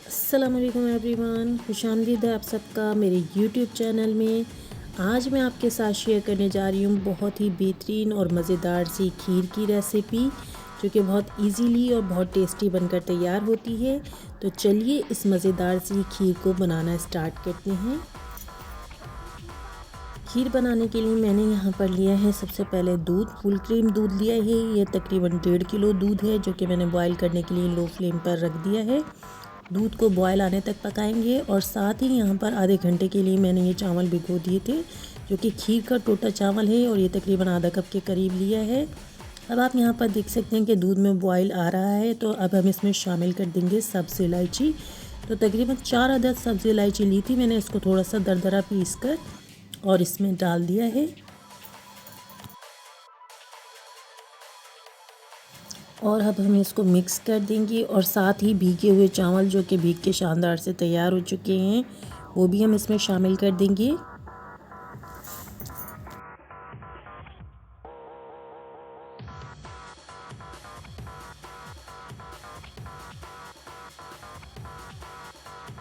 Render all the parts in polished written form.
अस्सलाम वालेकुम एवरीवन, खुशामदीद है आप सबका मेरे यूट्यूब चैनल में। आज मैं आपके साथ शेयर करने जा रही हूँ बहुत ही बेहतरीन और मज़ेदार सी खीर की रेसिपी, जो कि बहुत इजीली और बहुत टेस्टी बनकर तैयार होती है। तो चलिए इस मज़ेदार सी खीर को बनाना स्टार्ट करते हैं। खीर बनाने के लिए मैंने यहाँ पर लिया है सबसे पहले दूध, फुल क्रीम दूध लिया है। ये तकरीबन 1.5 किलो दूध है, जो कि मैंने बॉईल करने के लिए लो फ्लेम पर रख दिया है। दूध को बॉयल आने तक पकाएंगे और साथ ही यहाँ पर आधे घंटे के लिए मैंने ये चावल भिगो दिए थे, जो कि खीर का टोटा चावल है और ये तकरीबन आधा कप के करीब लिया है। अब आप यहाँ पर देख सकते हैं कि दूध में बॉयल आ रहा है, तो अब हम इसमें शामिल कर देंगे सब्ज़ इलायची। तो तकरीबन 4 अदद सब्ज़ इलायची ली थी मैंने, इसको थोड़ा सा दरदरा पीस कर और इसमें डाल दिया है। और अब हम इसको मिक्स कर देंगे और साथ ही भीगे हुए चावल, जो कि भीग के शानदार से तैयार हो चुके हैं, वो भी हम इसमें शामिल कर देंगे।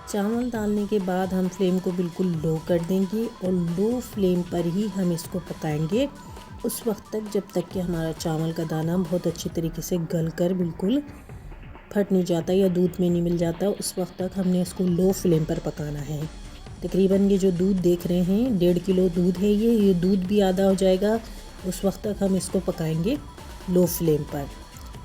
चावल डालने के बाद हम फ्लेम को बिल्कुल लो कर देंगे और लो फ्लेम पर ही हम इसको पकाएंगे उस वक्त तक जब तक कि हमारा चावल का दाना बहुत अच्छी तरीके से गल कर बिल्कुल फट नहीं जाता या दूध में नहीं मिल जाता। उस वक्त तक हमने इसको लो फ्लेम पर पकाना है। तकरीबन ये जो दूध देख रहे हैं 1.5 किलो दूध है, ये दूध भी आधा हो जाएगा। उस वक्त तक हम इसको पकाएंगे लो फ्लेम पर,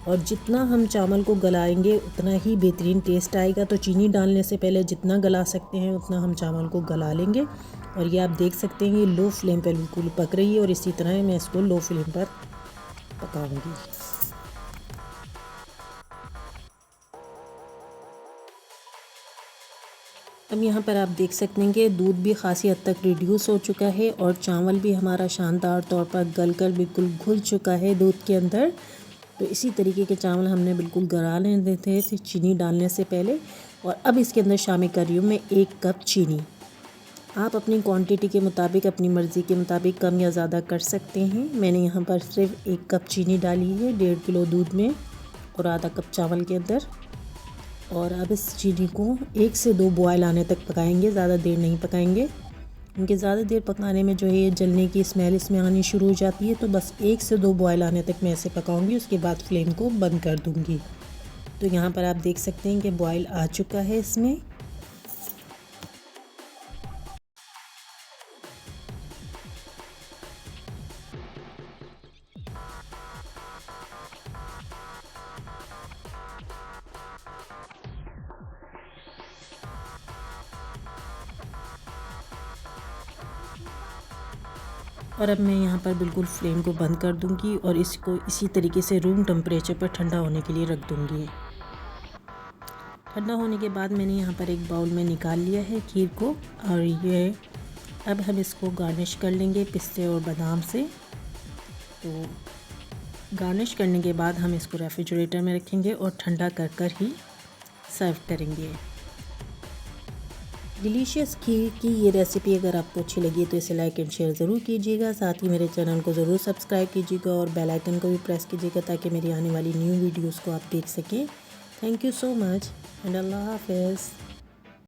और जितना हम चावल को गलाएंगे उतना ही बेहतरीन टेस्ट आएगा। तो चीनी डालने से पहले जितना गला सकते हैं उतना हम चावल को गला लेंगे। और ये आप देख सकते हैं ये लो फ्लेम पर बिल्कुल पक रही है, और इसी तरह मैं इसको लो फ्लेम पर पकाऊंगी। अब यहाँ पर आप देख सकते हैं कि दूध भी ख़ासी हद तक रिड्यूस हो चुका है और चावल भी हमारा शानदार तौर पर गलकर बिल्कुल घुल चुका है दूध के अंदर। तो इसी तरीके के चावल हमने बिल्कुल गला लेने थे चीनी डालने से पहले। और अब इसके अंदर शामिल कर रही हूँ मैं 1 कप चीनी। आप अपनी क्वांटिटी के मुताबिक, अपनी मर्ज़ी के मुताबिक कम या ज़्यादा कर सकते हैं। मैंने यहाँ पर सिर्फ 1 कप चीनी डाली है 1.5 किलो दूध में और आधा कप चावल के अंदर। और अब इस चीनी को 1 से 2 बॉयल आने तक पकाएंगे, ज़्यादा देर नहीं पकाएंगे, क्योंकि ज़्यादा देर पकाने में जो है ये जलने की स्मेल इसमें आनी शुरू हो जाती है। तो बस 1 से 2 बॉयल आने तक मैं इसे पकाऊंगी, उसके बाद फ्लेम को बंद कर दूंगी। तो यहाँ पर आप देख सकते हैं कि बॉयल आ चुका है इसमें। और अब मैं यहाँ पर बिल्कुल फ्लेम को बंद कर दूंगी और इसको इसी तरीके से रूम टेम्परेचर पर ठंडा होने के लिए रख दूंगी। ठंडा होने के बाद मैंने यहाँ पर एक बाउल में निकाल लिया है खीर को, और ये अब हम इसको गार्निश कर लेंगे पिस्ते और बादाम से। तो गार्निश करने के बाद हम इसको रेफ्रिजरेटर में रखेंगे और ठंडा कर कर ही सर्व करेंगे। डिलीशियस खीर की ये रेसिपी अगर आपको अच्छी लगी तो इसे लाइक एंड शेयर ज़रूर कीजिएगा। साथ ही मेरे चैनल को ज़रूर सब्सक्राइब कीजिएगा और बेल आइकन को भी प्रेस कीजिएगा, ताकि मेरी आने वाली न्यू वीडियोस को आप देख सकें। Thank you so much and अल्लाह हाफ़िज़।